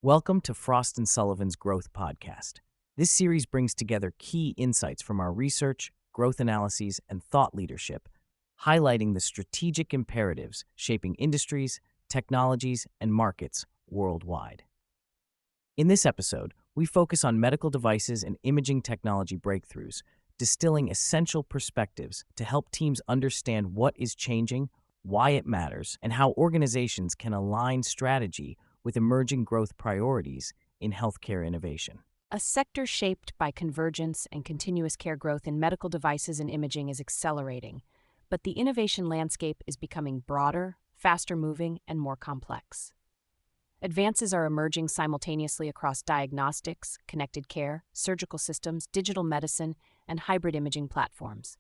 Welcome to Frost and Sullivan's Growth Podcast. This series brings together key insights from our research, growth analyses, and thought leadership, highlighting the strategic imperatives shaping industries, technologies, and markets worldwide. In this episode, we focus on medical devices and imaging technology breakthroughs, distilling essential perspectives to help teams understand what is changing, why it matters, and how organizations can align strategy with emerging growth priorities in healthcare innovation. A sector shaped by convergence and continuous care growth in medical devices and imaging is accelerating, but the innovation landscape is becoming broader, faster moving, and more complex. Advances are emerging simultaneously across diagnostics, connected care, surgical systems, digital medicine, and hybrid imaging platforms.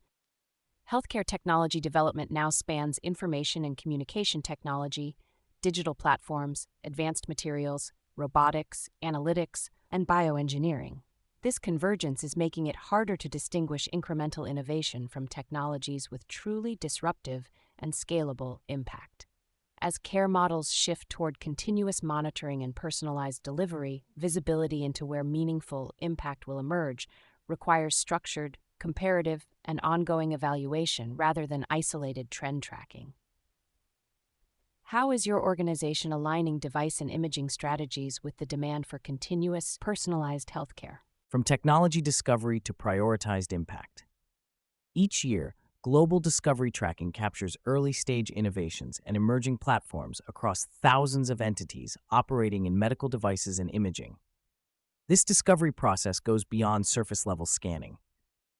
Healthcare technology development now spans information and communication technology, digital platforms, advanced materials, robotics, analytics, and bioengineering. This convergence is making it harder to distinguish incremental innovation from technologies with truly disruptive and scalable impact. As care models shift toward continuous monitoring and personalized delivery, visibility into where meaningful impact will emerge requires structured, comparative, and ongoing evaluation rather than isolated trend tracking. How is your organization aligning device and imaging strategies with the demand for continuous, personalized healthcare? From technology discovery to prioritized impact. Each year, global discovery tracking captures early-stage innovations and emerging platforms across thousands of entities operating in medical devices and imaging. This discovery process goes beyond surface-level scanning.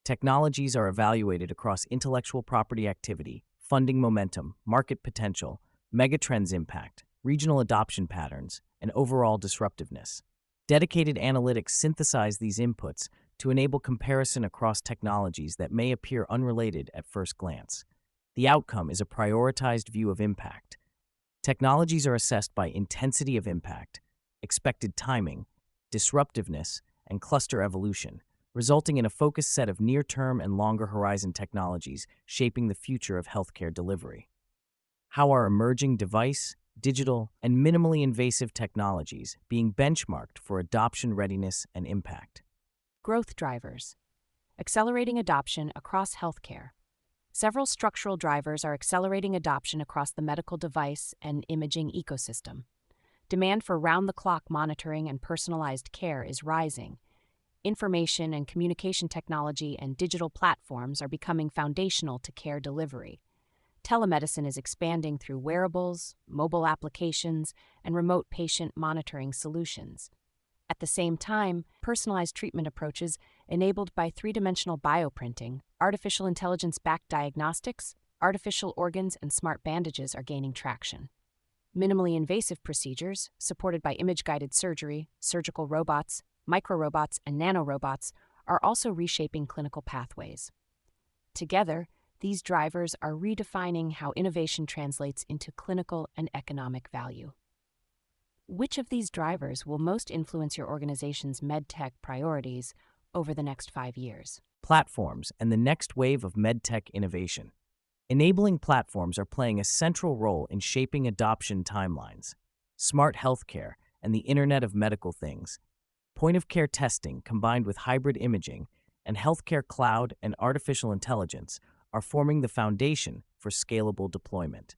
Technologies are evaluated across intellectual property activity, funding momentum, market potential, megatrends impact, regional adoption patterns, and overall disruptiveness. Dedicated analytics synthesize these inputs to enable comparison across technologies that may appear unrelated at first glance. The outcome is a prioritized view of impact. Technologies are assessed by intensity of impact, expected timing, disruptiveness, and cluster evolution, resulting in a focused set of near-term and longer horizon technologies shaping the future of healthcare delivery. How are emerging device, digital, and minimally invasive technologies being benchmarked for adoption readiness and impact? Growth drivers. Accelerating adoption across healthcare. Several structural drivers are accelerating adoption across the medical device and imaging ecosystem. Demand for round-the-clock monitoring and personalized care is rising. Information and communication technology and digital platforms are becoming foundational to care delivery. Telemedicine is expanding through wearables, mobile applications, and remote patient monitoring solutions. At the same time, personalized treatment approaches enabled by three-dimensional bioprinting, artificial intelligence-backed diagnostics, artificial organs, and smart bandages are gaining traction. Minimally invasive procedures, supported by image-guided surgery, surgical robots, microrobots, and nanorobots, are also reshaping clinical pathways. Together, these drivers are redefining how innovation translates into clinical and economic value. Which of these drivers will most influence your organization's medtech priorities over the next 5 years? Platforms and the next wave of medtech innovation. Enabling platforms are playing a central role in shaping adoption timelines. Smart healthcare and the Internet of Medical Things, point-of-care testing combined with hybrid imaging, and healthcare cloud and artificial intelligence are forming the foundation for scalable deployment.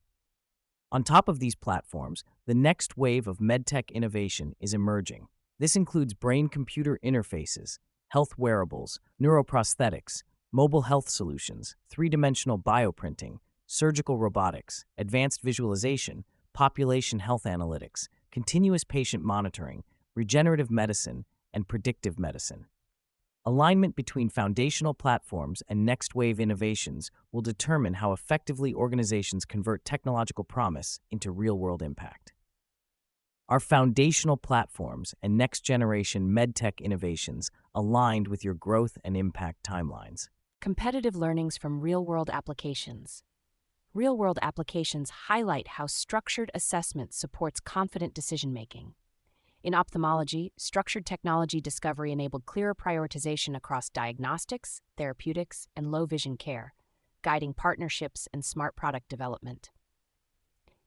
On top of these platforms, the next wave of medtech innovation is emerging. This includes brain-computer interfaces, health wearables, neuroprosthetics, mobile health solutions, three-dimensional bioprinting, surgical robotics, advanced visualization, population health analytics, continuous patient monitoring, regenerative medicine, and predictive medicine. Alignment between foundational platforms and next-wave innovations will determine how effectively organizations convert technological promise into real-world impact. Are foundational platforms and next-generation medtech innovations aligned with your growth and impact timelines? Competitive learnings from real-world applications. Real-world applications highlight how structured assessment supports confident decision-making. In ophthalmology, structured technology discovery enabled clearer prioritization across diagnostics, therapeutics, and low-vision care, guiding partnerships and smart product development.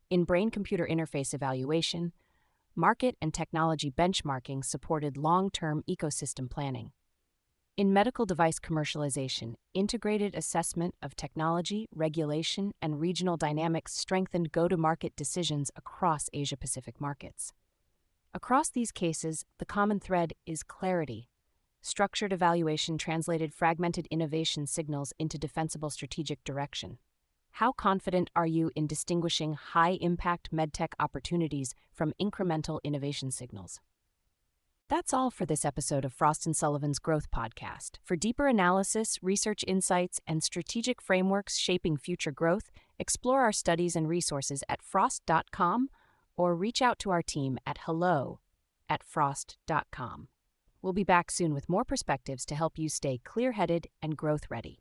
In brain-computer interface evaluation, market and technology benchmarking supported long-term ecosystem planning. In medical device commercialization, integrated assessment of technology, regulation, and regional dynamics strengthened go-to-market decisions across Asia-Pacific markets. Across these cases, the common thread is clarity. Structured evaluation translated fragmented innovation signals into defensible strategic direction. How confident are you in distinguishing high-impact medtech opportunities from incremental innovation signals? That's all for this episode of Frost & Sullivan's Growth Podcast. For deeper analysis, research insights, and strategic frameworks shaping future growth, explore our studies and resources at frost.com or reach out to our team at hello@frost.com. We'll be back soon with more perspectives to help you stay clear-headed and growth-ready.